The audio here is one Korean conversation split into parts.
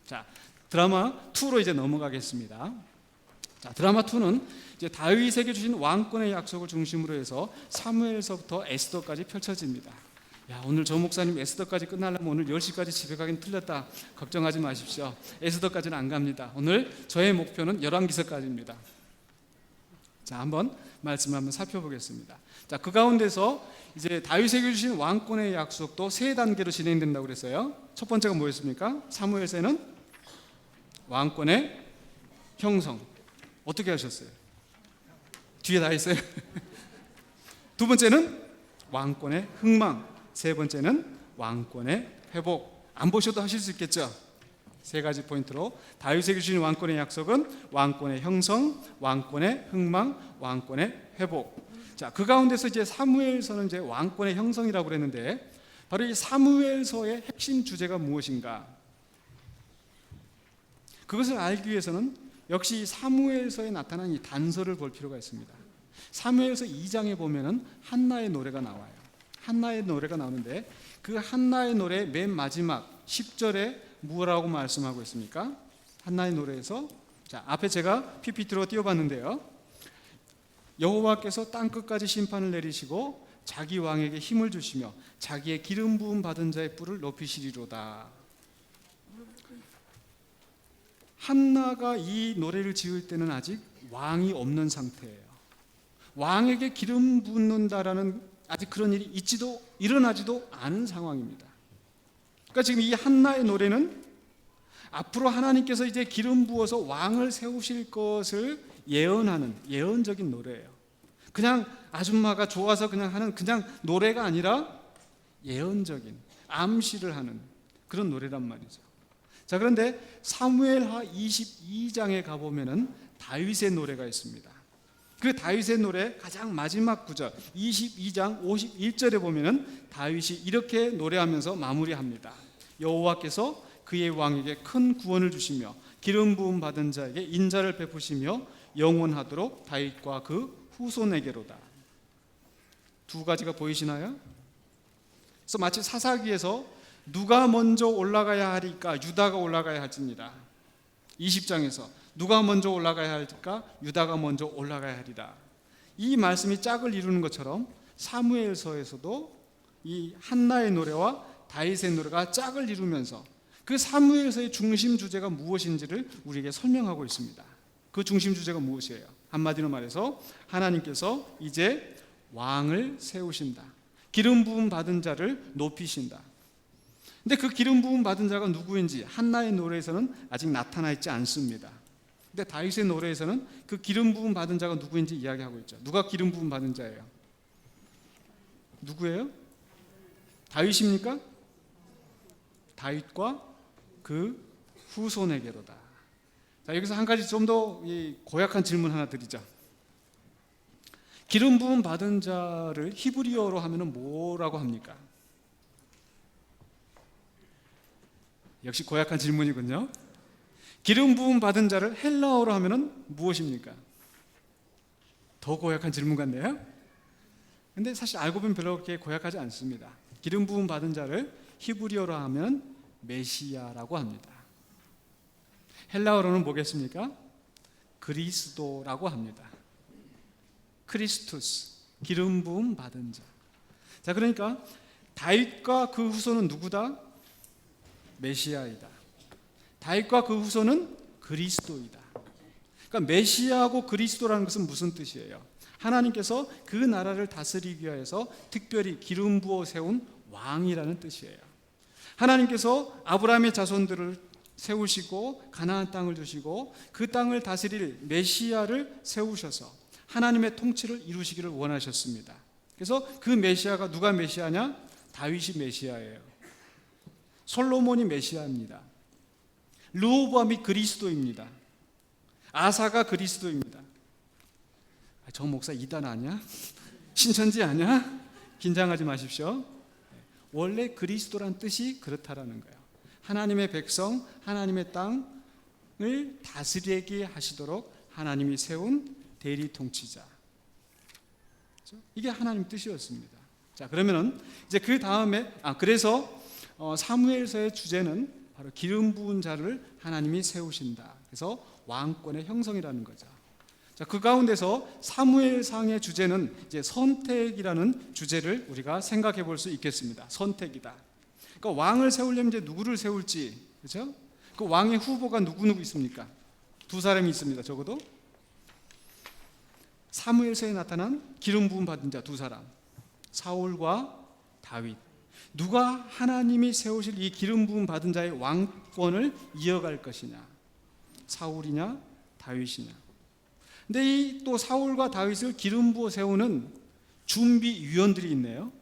자, 드라마 2로 이제 넘어가겠습니다. 자, 드라마 2는 이제 다윗에게 주신 왕권의 약속을 중심으로 해서 사무엘서부터 에스더까지 펼쳐집니다. 야, 오늘 저 목사님 에스더까지 끝나려면 오늘 10시까지 집에 가긴 틀렸다. 걱정하지 마십시오. 에스더까지는 안 갑니다. 오늘 저의 목표는 열왕기서까지입니다. 자, 한번 말씀을 한번 살펴보겠습니다. 자, 그 가운데서 이제 다윗에게 주신 왕권의 약속도 세 단계로 진행된다고 그랬어요. 첫 번째가 뭐였습니까? 사무엘서에는 왕권의 형성. 어떻게 하셨어요? 뒤에 다 있어요. 두 번째는 왕권의 흥망. 세 번째는 왕권의 회복. 안 보셔도 하실 수 있겠죠? 세 가지 포인트로 다윗에게 주신 왕권의 약속은 왕권의 형성, 왕권의 흥망, 왕권의 회복. 자, 그 가운데서 이제 사무엘서는 이제 왕권의 형성이라고 그랬는데, 바로 이 사무엘서의 핵심 주제가 무엇인가? 그것을 알기 위해서는 역시 사무엘서에 나타난 이 단서를 볼 필요가 있습니다. 사무엘서 2장에 보면은 한나의 노래가 나와요. 한나의 노래가 나오는데, 그 한나의 노래 맨 마지막 10절에 뭐라고 말씀하고 있습니까? 한나의 노래에서, 자, 앞에 제가 PPT로 띄워봤는데요. 여호와께서 땅끝까지 심판을 내리시고 자기 왕에게 힘을 주시며 자기의 기름 부음 받은 자의 뿔을 높이시리로다. 한나가 이 노래를 지을 때는 아직 왕이 없는 상태예요. 왕에게 기름 붓는다라는 아직 그런 일이 일어나지도 않은 상황입니다. 그러니까 지금 이 한나의 노래는 앞으로 하나님께서 이제 기름 부어서 왕을 세우실 것을 예언하는 예언적인 노래예요. 그냥 아줌마가 좋아서 그냥 하는 그냥 노래가 아니라 예언적인 암시를 하는 그런 노래란 말이죠. 자, 그런데 사무엘하 22장에 가보면은 다윗의 노래가 있습니다. 그 다윗의 노래 가장 마지막 구절 22장 51절에 보면은 다윗이 이렇게 노래하면서 마무리합니다. 여호와께서 그의 왕에게 큰 구원을 주시며 기름 부음 받은 자에게 인자를 베푸시며 영원하도록 다윗과 그 후손에게로다. 두 가지가 보이시나요? 그래서 마치 사사기에서 누가 먼저 올라가야 하리까? 유다가 올라가야 할지니라. 20장에서 누가 먼저 올라가야 할까? 유다가 먼저 올라가야 하리라. 이 말씀이 짝을 이루는 것처럼 사무엘서에서도 이 한나의 노래와 다윗의 노래가 짝을 이루면서 그 사무엘서의 중심 주제가 무엇인지를 우리에게 설명하고 있습니다. 그 중심 주제가 무엇이에요? 한마디로 말해서 하나님께서 이제 왕을 세우신다. 기름 부음 받은 자를 높이신다. 근데 그 기름 부음 받은 자가 누구인지 한나의 노래에서는 아직 나타나 있지 않습니다. 근데 다윗의 노래에서는 그 기름 부음 받은 자가 누구인지 이야기하고 있죠. 누가 기름 부음 받은 자예요? 누구예요? 다윗입니까? 다윗과 그 후손에게로다. 자, 여기서 한 가지 좀 더 고약한 질문 하나 드리죠. 기름 부음 받은 자를 히브리어로 하면은 뭐라고 합니까? 역시 고약한 질문이군요. 기름 부음 받은 자를 헬라어로 하면은 무엇입니까? 더 고약한 질문 같네요. 근데 사실 알고 보면 별로 그렇게 고약하지 않습니다. 기름 부음 받은 자를 히브리어로 하면 메시아라고 합니다. 헬라어로는 뭐겠습니까? 그리스도라고 합니다. 크리스투스, 기름 부음 받은 자. 자, 그러니까 다윗과 그 후손은 누구다? 메시아이다. 다윗과 그 후손은 그리스도이다. 그러니까 메시아하고 그리스도라는 것은 무슨 뜻이에요? 하나님께서 그 나라를 다스리기 위해서 특별히 기름 부어 세운 왕이라는 뜻이에요. 하나님께서 아브라함의 자손들을 세우시고 가나안 땅을 주시고 그 땅을 다스릴 메시아를 세우셔서 하나님의 통치를 이루시기를 원하셨습니다. 그래서 그 메시아가 누가 메시아냐? 다윗이 메시아예요. 솔로몬이 메시아입니다. 르호보암이 그리스도입니다. 아사가 그리스도입니다. 저 목사 이단 아니야? 신천지 아니야? 긴장하지 마십시오. 원래 그리스도란 뜻이 그렇다라는 거예요. 하나님의 백성, 하나님의 땅을 다스리게 하시도록 하나님이 세운 대리 통치자. 이게 하나님 뜻이었습니다. 자, 그러면은 이제 그 다음에 그래서 사무엘서의 주제는 바로 기름 부은 자를 하나님이 세우신다. 그래서 왕권의 형성이라는 거죠. 자, 그 가운데서 사무엘상의 주제는 이제 선택이라는 주제를 우리가 생각해 볼 수 있겠습니다. 선택이다. 그러니까 왕을 세우려면 이제 누구를 세울지, 그렇죠? 그 왕의 후보가 누구 있습니까? 두 사람이 있습니다. 적어도 사무엘서에 나타난 기름 부음 받은 자 두 사람, 사울과 다윗. 누가 하나님이 세우실 이 기름 부음 받은 자의 왕권을 이어갈 것이냐? 사울이냐, 다윗이냐? 근데 이 또 사울과 다윗을 기름 부어 세우는 준비위원들이 있네요.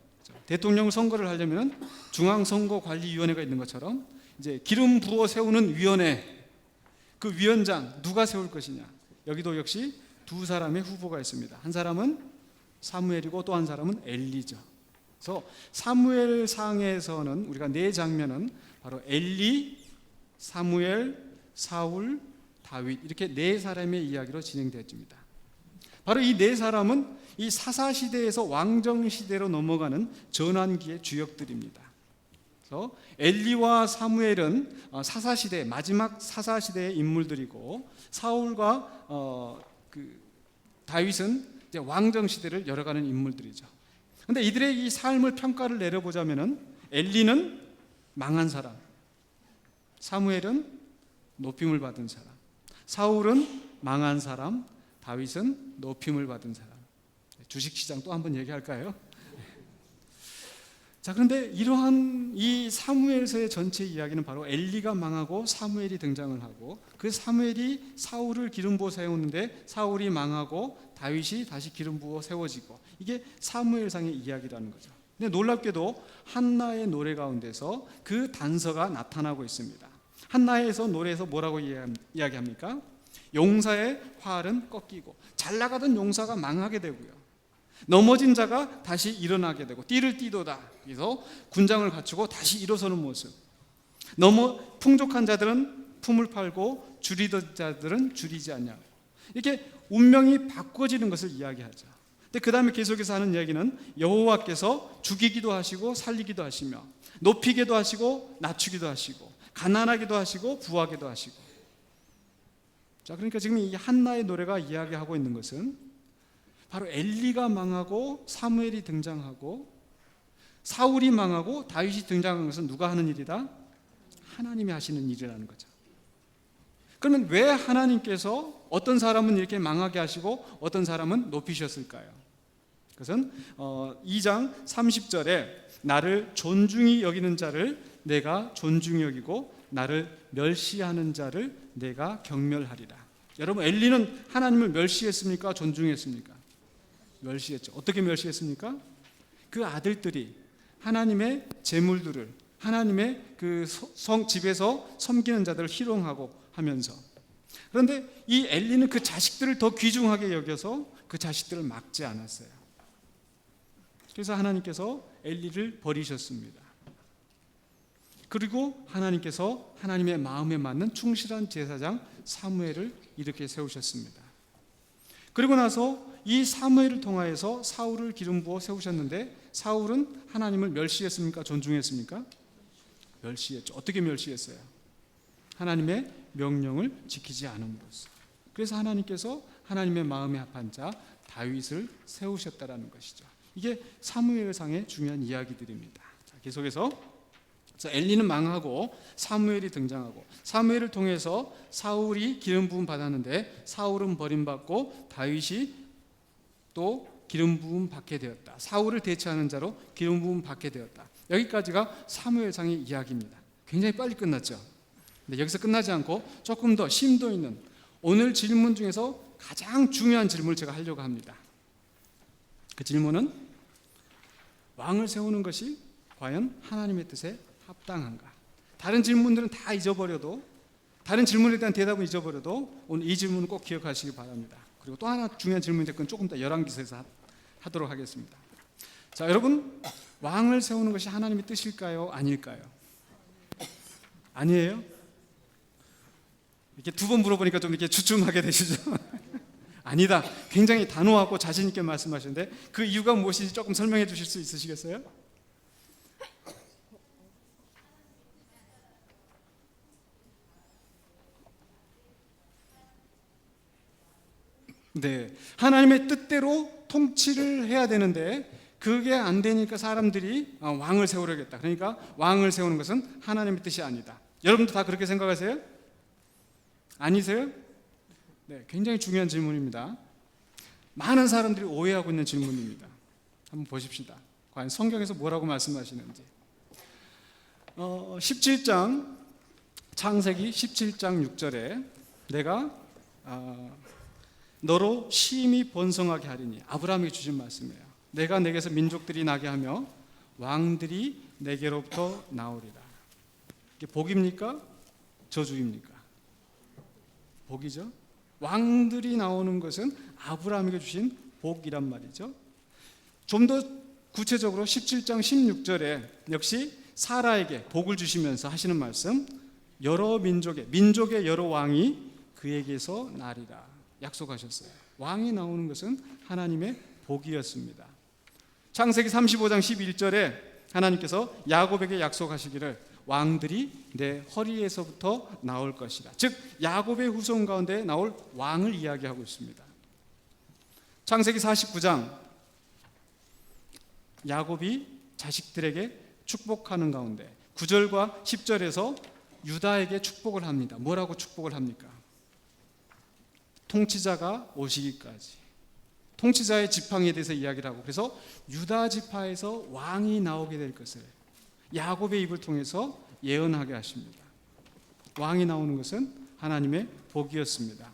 대통령 선거를 하려면 중앙선거관리위원회가 있는 것처럼 이제 기름 부어 세우는 위원회, 그 위원장 누가 세울 것이냐? 여기도 역시 두 사람의 후보가 있습니다. 한 사람은 사무엘이고 또 한 사람은 엘리죠. 그래서 사무엘상에서는 우리가 네 장면은 바로 엘리, 사무엘, 사울, 다윗 이렇게 네 사람의 이야기로 진행되어집니다. 바로 이 네 사람은 이 사사시대에서 왕정시대로 넘어가는 전환기의 주역들입니다. 그래서 엘리와 사무엘은 사사시대, 마지막 사사시대의 인물들이고, 사울과 다윗은 이제 왕정시대를 열어가는 인물들이죠. 그런데 이들의 이 삶을 평가를 내려보자면은 엘리는 망한 사람, 사무엘은 높임을 받은 사람, 사울은 망한 사람, 다윗은 높임을 받은 사람. 주식시장 또 한번 얘기할까요? 자, 그런데 이러한 이 사무엘서의 전체 이야기는 바로 엘리가 망하고 사무엘이 등장을 하고, 그 사무엘이 사울을 기름 부어 세우는데 사울이 망하고 다윗이 다시 기름 부어 세워지고, 이게 사무엘상의 이야기라는 거죠. 근데 놀랍게도 한나의 노래 가운데서 그 단서가 나타나고 있습니다. 한나에서 노래에서 뭐라고 이야기합니까? 용사의 활은 꺾이고, 잘 나가던 용사가 망하게 되고요, 넘어진 자가 다시 일어나게 되고, 띠를 띠도다. 그래서 군장을 갖추고 다시 일어서는 모습. 너무 풍족한 자들은 품을 팔고 줄이던 자들은 줄이지 않냐. 이렇게 운명이 바꿔지는 것을 이야기하죠. 근데 그 다음에 계속해서 하는 이야기는 여호와께서 죽이기도 하시고 살리기도 하시며, 높이기도 하시고 낮추기도 하시고, 가난하기도 하시고 부하기도 하시고. 자, 그러니까 지금 이 한나의 노래가 이야기하고 있는 것은 바로 엘리가 망하고 사무엘이 등장하고 사울이 망하고 다윗이 등장한 것은 누가 하는 일이다? 하나님이 하시는 일이라는 거죠. 그러면 왜 하나님께서 어떤 사람은 이렇게 망하게 하시고 어떤 사람은 높이셨을까요? 그것은 2장 30절에 나를 존중히 여기는 자를 내가 존중히 여기고 나를 멸시하는 자를 내가 경멸하리라. 여러분, 엘리는 하나님을 멸시했습니까? 존중했습니까? 멸시했죠. 어떻게 멸시했습니까? 그 아들들이 하나님의 재물들을, 하나님의 그 집에서 섬기는 자들을 희롱하고 하면서, 그런데 이 엘리는 그 자식들을 더 귀중하게 여겨서 그 자식들을 막지 않았어요. 그래서 하나님께서 엘리를 버리셨습니다. 그리고 하나님께서 하나님의 마음에 맞는 충실한 제사장 사무엘을 이렇게 세우셨습니다. 그리고 나서 이 사무엘을 통하여서 사울을 기름 부어 세우셨는데, 사울은 하나님을 멸시했습니까? 존중했습니까? 멸시했죠. 어떻게 멸시했어요? 하나님의 명령을 지키지 않음으로써. 그래서 하나님께서 하나님의 마음에 합한 자 다윗을 세우셨다라는 것이죠. 이게 사무엘상의 중요한 이야기들입니다. 자, 계속해서 엘리는 망하고 사무엘이 등장하고, 사무엘을 통해서 사울이 기름 부음 받았는데 사울은 버림받고 다윗이 또 기름 부음 받게 되었다. 사울을 대체하는 자로 기름 부음 받게 되었다. 여기까지가 사무엘상의 이야기입니다. 굉장히 빨리 끝났죠. 근데 여기서 끝나지 않고 조금 더 심도 있는 오늘 질문 중에서 가장 중요한 질문을 제가 하려고 합니다. 그 질문은 왕을 세우는 것이 과연 하나님의 뜻에 합당한가? 다른 질문들은 다 잊어버려도, 다른 질문에 대한 대답은 잊어버려도 오늘 이 질문을 꼭 기억하시기 바랍니다. 그리고 또 하나 중요한 질문인데 그건 조금 더 열왕기서에서 하도록 하겠습니다. 자, 여러분, 왕을 세우는 것이 하나님의 뜻일까요? 아닐까요? 아니에요? 이렇게 두 번 물어보니까 좀 이렇게 주춤하게 되시죠? 아니다. 굉장히 단호하고 자신 있게 말씀하시는데 그 이유가 무엇인지 조금 설명해 주실 수 있으시겠어요? 네, 하나님의 뜻대로 통치를 해야 되는데 그게 안 되니까 사람들이 왕을 세우려겠다. 그러니까 왕을 세우는 것은 하나님의 뜻이 아니다. 여러분도 다 그렇게 생각하세요? 아니세요? 네, 굉장히 중요한 질문입니다. 많은 사람들이 오해하고 있는 질문입니다. 한번 보십시다. 과연 성경에서 뭐라고 말씀하시는지. 17장 창세기 17장 6절에 내가 너로 심히 번성하게 하리니, 아브라함에게 주신 말씀이에요. 내가 내게서 민족들이 나게 하며 왕들이 내게로부터 나오리라. 이게 복입니까? 저주입니까? 복이죠. 왕들이 나오는 것은 아브라함에게 주신 복이란 말이죠. 좀 더 구체적으로 17장 16절에 역시 사라에게 복을 주시면서 하시는 말씀, 여러 민족의 여러 왕이 그에게서 나리라 약속하셨어요. 왕이 나오는 것은 하나님의 복이었습니다. 창세기 35장 11절에 하나님께서 야곱에게 약속하시기를 왕들이 내 허리에서부터 나올 것이라. 즉 야곱의 후손 가운데 나올 왕을 이야기하고 있습니다. 창세기 49장 야곱이 자식들에게 축복하는 가운데 9절과 10절에서 유다에게 축복을 합니다. 뭐라고 축복을 합니까? 통치자가 오시기까지. 통치자의 지팡이에 대해서 이야기를 하고, 그래서 유다 지파에서 왕이 나오게 될 것을 야곱의 입을 통해서 예언하게 하십니다. 왕이 나오는 것은 하나님의 복이었습니다.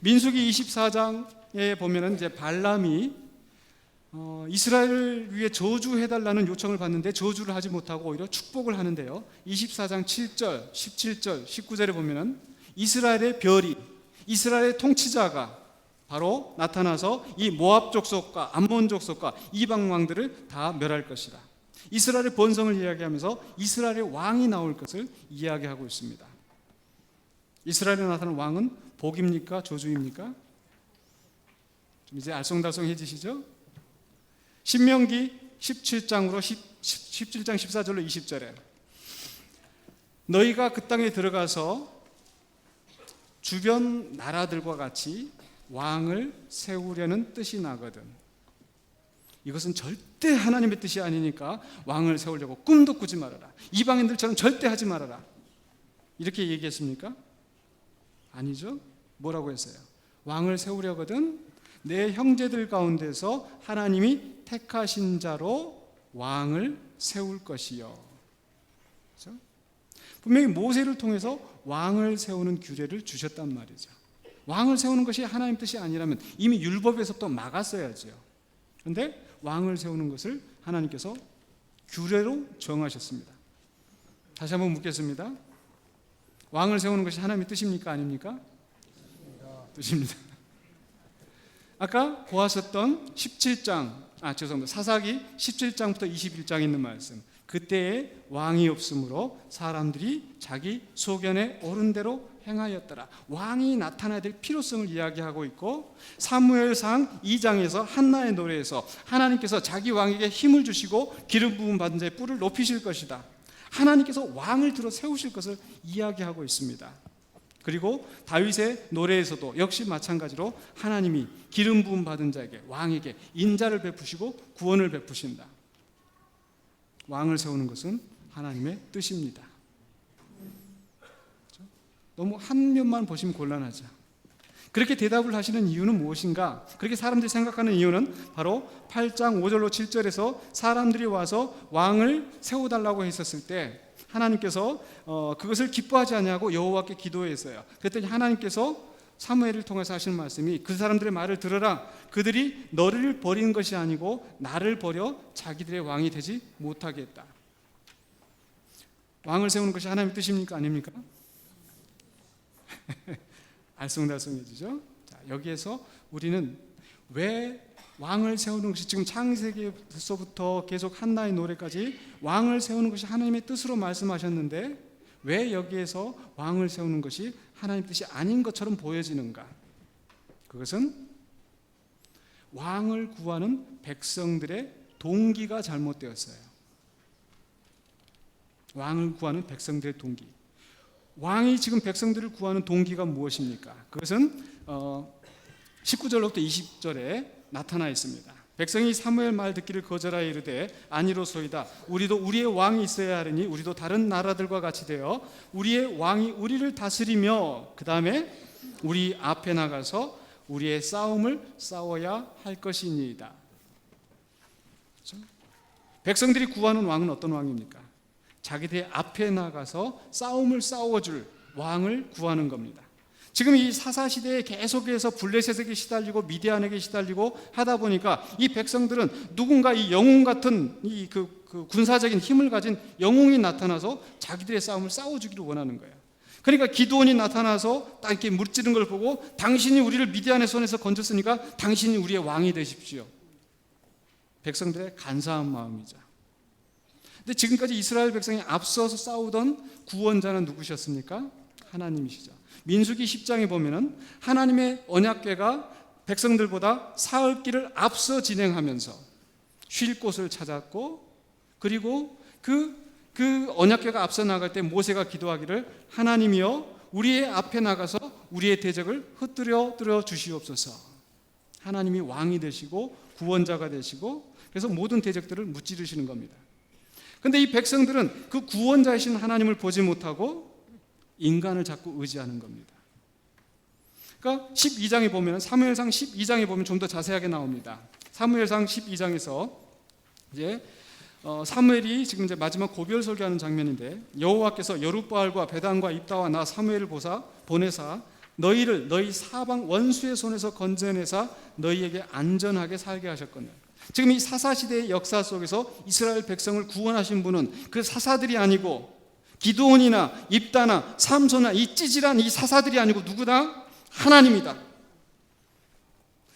민수기 24장에 보면은 이제 발람이 이스라엘을 위해 저주해달라는 요청을 받는데 저주를 하지 못하고 오히려 축복을 하는데요. 24장 7절, 17절, 19절에 보면은 이스라엘의 별이, 이스라엘의 통치자가 바로 나타나서 이 모압 족속과 암몬 족속과 이방 왕들을 다 멸할 것이다. 이스라엘의 번성을 이야기하면서 이스라엘의 왕이 나올 것을 이야기하고 있습니다. 이스라엘에 나타난 왕은 복입니까? 저주입니까? 좀 이제 알쏭달쏭해지시죠? 신명기 17장으로 17장 14절로 20절에 너희가 그 땅에 들어가서 주변 나라들과 같이 왕을 세우려는 뜻이 나거든. 이것은 절대 하나님의 뜻이 아니니까 왕을 세우려고 꿈도 꾸지 말아라. 이방인들처럼 절대 하지 말아라. 이렇게 얘기했습니까? 아니죠. 뭐라고 했어요? 왕을 세우려거든 내 형제들 가운데서 하나님이 택하신 자로 왕을 세울 것이요. 그렇죠? 분명히 모세를 통해서 왕을 세우는 규례를 주셨단 말이죠. 왕을 세우는 것이 하나님 뜻이 아니라면 이미 율법에서부터 막았어야죠. 그런데 왕을 세우는 것을 하나님께서 규례로 정하셨습니다. 다시 한번 묻겠습니다. 왕을 세우는 것이 하나님의 뜻입니까? 아닙니까? 뜻입니다. 아까 보았었던 사사기 17장부터 21장에 있는 말씀, 그때에 왕이 없으므로 사람들이 자기 소견에 옳은 대로 행하였더라. 왕이 나타나야 될 필요성을 이야기하고 있고, 사무엘상 2장에서 한나의 노래에서 하나님께서 자기 왕에게 힘을 주시고 기름 부음 받은 자의 뿔을 높이실 것이다. 하나님께서 왕을 들어 세우실 것을 이야기하고 있습니다. 그리고 다윗의 노래에서도 역시 마찬가지로 하나님이 기름 부음 받은 자에게, 왕에게 인자를 베푸시고 구원을 베푸신다. 왕을 세우는 것은 하나님의 뜻입니다. 너무 한 면만 보시면 곤란하죠. 그렇게 대답을 하시는 이유는 무엇인가? 그렇게 사람들이 생각하는 이유는 바로 8장 5절로 7절에서 사람들이 와서 왕을 세워달라고 했었을 때 하나님께서 그것을 기뻐하지 않냐고 여호와께 기도했어요. 그랬더니 하나님께서 사무엘을 통해서 하시는 말씀이 그 사람들의 말을 들어라. 그들이 너를 버린 것이 아니고 나를 버려 자기들의 왕이 되지 못하게 했다. 왕을 세우는 것이 하나님의 뜻입니까? 아닙니까? 알쏭달쏭해지죠. 자, 여기에서 우리는 왜 왕을 세우는 것이, 지금 창세기에서부터 계속 한나의 노래까지 왕을 세우는 것이 하나님의 뜻으로 말씀하셨는데 왜 여기에서 왕을 세우는 것이 하나님의 뜻이 아닌 것처럼 보여지는가? 그것은 왕을 구하는 백성들의 동기가 잘못되었어요. 왕을 구하는 백성들의 동기. 왕이 지금 백성들을 구하는 동기가 무엇입니까? 그것은 19절로부터 20절에 나타나 있습니다. 백성이 사무엘 말 듣기를 거절하여 이르되 아니로소이다. 우리도 우리의 왕이 있어야 하리니 우리도 다른 나라들과 같이 되어 우리의 왕이 우리를 다스리며 그 다음에 우리 앞에 나가서 우리의 싸움을 싸워야 할 것이니이다. 그렇죠? 백성들이 구하는 왕은 어떤 왕입니까? 자기들의 앞에 나가서 싸움을 싸워줄 왕을 구하는 겁니다. 지금 이 사사시대에 계속해서 블레셋에게 시달리고 미디안에게 시달리고 하다 보니까 이 백성들은 누군가 이 영웅 같은 그 군사적인 힘을 가진 영웅이 나타나서 자기들의 싸움을 싸워주기를 원하는 거예요. 그러니까 기드온이 나타나서 딱 이렇게 물찌른 걸 보고 당신이 우리를 미디안의 손에서 건졌으니까 당신이 우리의 왕이 되십시오. 백성들의 간사한 마음이죠. 근데 지금까지 이스라엘 백성이 앞서서 싸우던 구원자는 누구셨습니까? 하나님이시죠. 민수기 10장에 보면은 하나님의 언약궤가 백성들보다 사흘 길을 앞서 진행하면서 쉴 곳을 찾았고, 그리고 그 언약궤가 앞서 나갈 때 모세가 기도하기를 하나님이여 우리의 앞에 나가서 우리의 대적을 흩뜨려 주시옵소서. 하나님이 왕이 되시고 구원자가 되시고 그래서 모든 대적들을 무찌르시는 겁니다. 그런데 이 백성들은 그 구원자이신 하나님을 보지 못하고 인간을 자꾸 의지하는 겁니다. 그러니까 12장에 보면 사무엘상 12장에 보면 좀 더 자세하게 나옵니다. 사무엘상 12장에서 이제 사무엘이 지금 이제 마지막 고별 설교하는 장면인데 여호와께서 여룻바알과 베단과 입다와 나 사무엘을 보내사 너희를 너희 사방 원수의 손에서 건져내사 너희에게 안전하게 살게 하셨거늘. 지금 이 사사시대의 역사 속에서 이스라엘 백성을 구원하신 분은 그 사사들이 아니고 기드온이나 입다나 삼손이나 이 찌질한 이 사사들이 아니고 누구다? 하나님이다.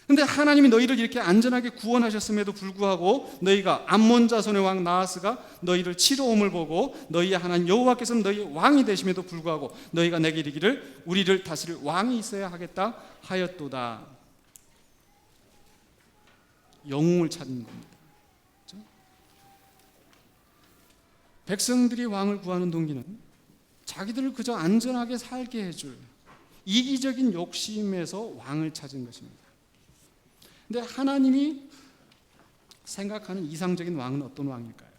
그런데 하나님이 너희를 이렇게 안전하게 구원하셨음에도 불구하고 너희가 암몬 자손의 왕 나하스가 너희를 치러옴을 보고 너희의 하나님 여호와께서는 너희의 왕이 되심에도 불구하고 너희가 내게 이르기를 우리를 다스릴 왕이 있어야 하겠다 하였도다. 영웅을 찾는 겁니다. 그렇죠? 백성들이 왕을 구하는 동기는 자기들을 그저 안전하게 살게 해줄 이기적인 욕심에서 왕을 찾은 것입니다. 근데 하나님이 생각하는 이상적인 왕은 어떤 왕일까요?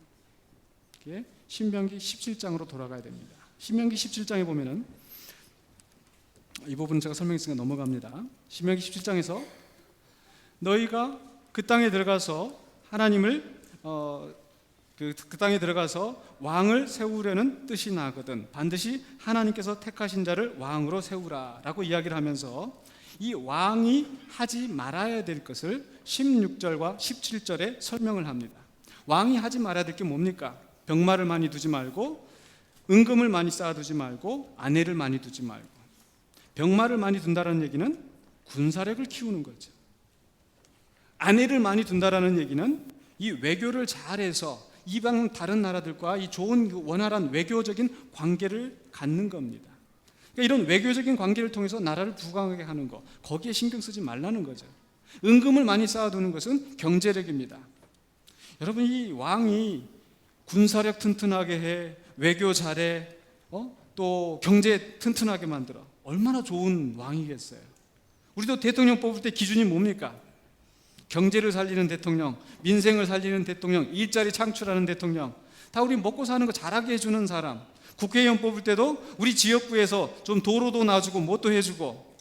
신명기 17장으로 돌아가야 됩니다. 신명기 17장에 보면은 이 부분은 제가 설명했으니까 넘어갑니다. 신명기 17장에서 너희가 그 땅에 들어가서 하나님을 그 땅에 들어가서 왕을 세우려는 뜻이 나거든 반드시 하나님께서 택하신 자를 왕으로 세우라라고 이야기를 하면서 이 왕이 하지 말아야 될 것을 16절과 17절에 설명을 합니다. 왕이 하지 말아야 될 게 뭡니까? 병마를 많이 두지 말고 은금을 많이 쌓아두지 말고 아내를 많이 두지 말고. 병마를 많이 둔다는 얘기는 군사력을 키우는 거죠. 아내를 많이 둔다라는 얘기는 이 외교를 잘해서 이방 다른 나라들과 이 좋은 원활한 외교적인 관계를 갖는 겁니다. 그러니까 이런 외교적인 관계를 통해서 나라를 부강하게 하는 거, 거기에 신경 쓰지 말라는 거죠. 은금을 많이 쌓아두는 것은 경제력입니다. 여러분, 이 왕이 군사력 튼튼하게 해, 외교 잘해, 또 경제 튼튼하게 만들어. 얼마나 좋은 왕이겠어요. 우리도 대통령 뽑을 때 기준이 뭡니까? 경제를 살리는 대통령, 민생을 살리는 대통령, 일자리 창출하는 대통령, 다 우리 먹고 사는 거 잘하게 해주는 사람. 국회의원 뽑을 때도 우리 지역구에서 좀 도로도 놔주고 뭣도 해주고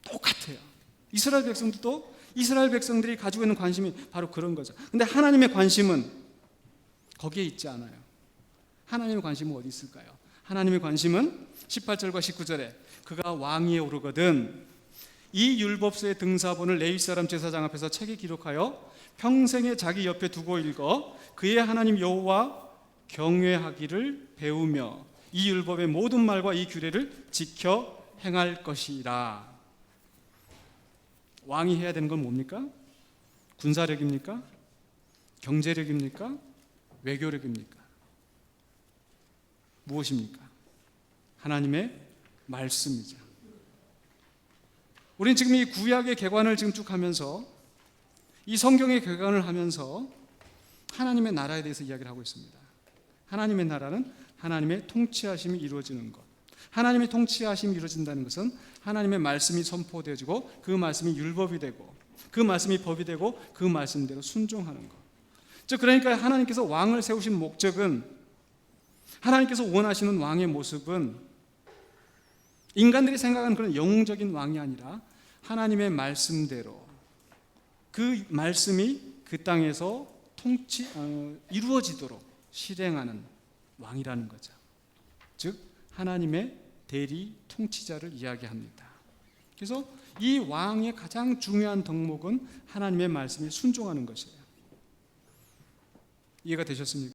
똑같아요. 이스라엘 백성들도 이스라엘 백성들이 가지고 있는 관심이 바로 그런 거죠. 근데 하나님의 관심은 거기에 있지 않아요. 하나님의 관심은 어디 있을까요? 하나님의 관심은 18절과 19절에 그가 왕위에 오르거든 이 율법서의 등사본을 레위 사람 제사장 앞에서 책에 기록하여 평생에 자기 옆에 두고 읽어 그의 하나님 여호와 경외하기를 배우며 이 율법의 모든 말과 이 규례를 지켜 행할 것이라. 왕이 해야 되는 건 뭡니까? 군사력입니까? 경제력입니까? 외교력입니까? 무엇입니까? 하나님의 말씀이죠. 우리는 지금 이 구약의 개관을 지금 쭉 하면서 이 성경의 개관을 하면서 하나님의 나라에 대해서 이야기를 하고 있습니다. 하나님의 나라는 하나님의 통치하심이 이루어지는 것. 하나님의 통치하심이 이루어진다는 것은 하나님의 말씀이 선포되어지고 그 말씀이 율법이 되고 그 말씀이 법이 되고 그 말씀대로 순종하는 것. 즉 그러니까 하나님께서 왕을 세우신 목적은, 하나님께서 원하시는 왕의 모습은 인간들이 생각하는 그런 영웅적인 왕이 아니라 하나님의 말씀대로 그 말씀이 그 땅에서 이루어지도록 실행하는 왕이라는 거죠. 즉 하나님의 대리 통치자를 이야기합니다. 그래서 이 왕의 가장 중요한 덕목은 하나님의 말씀에 순종하는 것이에요. 이해가 되셨습니까?